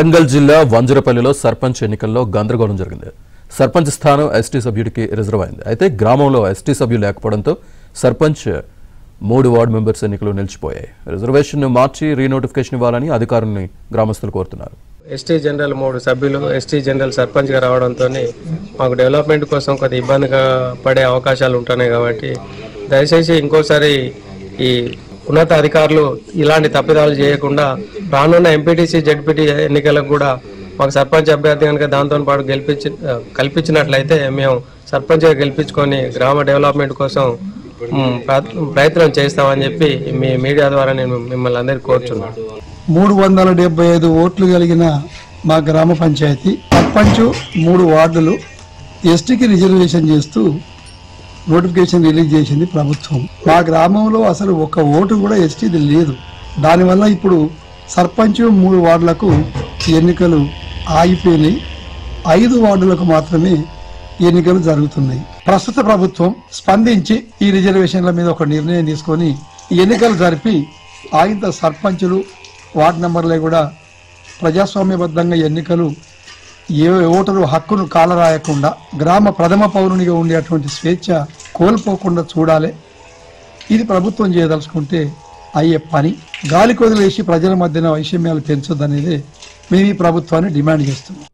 వరంగల్ జిల్లా వంజరపల్లిలో సర్పంచ్ ఎన్నికల్లో గందరగోళం జరిగింది. సర్పంచ్ స్థానం ఎస్టీ సభ్యుడికి రిజర్వ్ అయింది. అయితే గ్రామంలో ఎస్టీ సభ్యులు లేకపోవడంతో సర్పంచ్ 3 వార్డు మెంబర్స్ ఎన్నికలు నిలిచిపోయాయి. రిజర్వేషన్ మార్చి రీనోటిఫికేషన్ ఇవ్వాలని అధికారుల్ని గ్రామస్తులు కోరుతున్నారు. ఎస్టీ జనరల్ 3 సభ్యులు ఎస్టీ జనరల్ సర్పంచ్గా రావడంతో మాకు డెవలప్మెంట్ కోసం కొద్ది ఇబ్బందిగా పడే అవకాశాలు ఉంటున్నాయి. కాబట్టి దయచేసి ఇంకోసారి ఈ ఉన్నత అధికారులు ఇలాంటి తప్పిదాలు చేయకుండా రానున్న ఎంపీటీసీ జెడ్పీటీ ఎన్నికలకు కూడా మాకు సర్పంచ్ అభ్యర్థి కనుక దాంతో పాటు కల్పించినట్లయితే మేము సర్పంచ్గా గెలిపించుకొని గ్రామ డెవలప్మెంట్ కోసం ప్రయత్నం చేస్తామని చెప్పి మీ మీడియా ద్వారా నేను మిమ్మల్ని అందరికీ కోరుచున్నాను. 375 ఓట్లు కలిగిన మా గ్రామ పంచాయతీ సర్పంచ్ 3 వార్డులు ఎస్టీకి రిజర్వేషన్ చేస్తూ నోటిఫికేషన్ రిలీజ్ చేసింది ప్రభుత్వం. మా గ్రామంలో అసలు ఒక ఓటు కూడా ఎస్టీది లేదు. దానివల్ల ఇప్పుడు సర్పంచ్ 3 వార్డులకు ఎన్నికలు ఆగిపోయినాయి. 5 వార్డులకు మాత్రమే ఎన్నికలు జరుగుతున్నాయి. ప్రస్తుత ప్రభుత్వం స్పందించి ఈ రిజర్వేషన్ల మీద ఒక నిర్ణయం తీసుకొని ఎన్నికలు జరిపి ఆయంత సర్పంచులు వార్డు నంబర్లే కూడా ప్రజాస్వామ్యబద్ధంగా ఎన్నికలు ఏ ఓటరు హక్కును కాలరాయకుండా గ్రామ ప్రథమ పౌరునిగా ఉండేటువంటి స్వేచ్ఛ కోల్పోకుండా చూడాలి. ఇది ప్రభుత్వం చేయదలుచుకుంటే అయ్యే పని. గాలి కొదిలేసి ప్రజల మధ్యన వైషమ్యాలు పెంచొద్దనేదే మేము ఈ ప్రభుత్వాన్ని డిమాండ్ చేస్తున్నాం.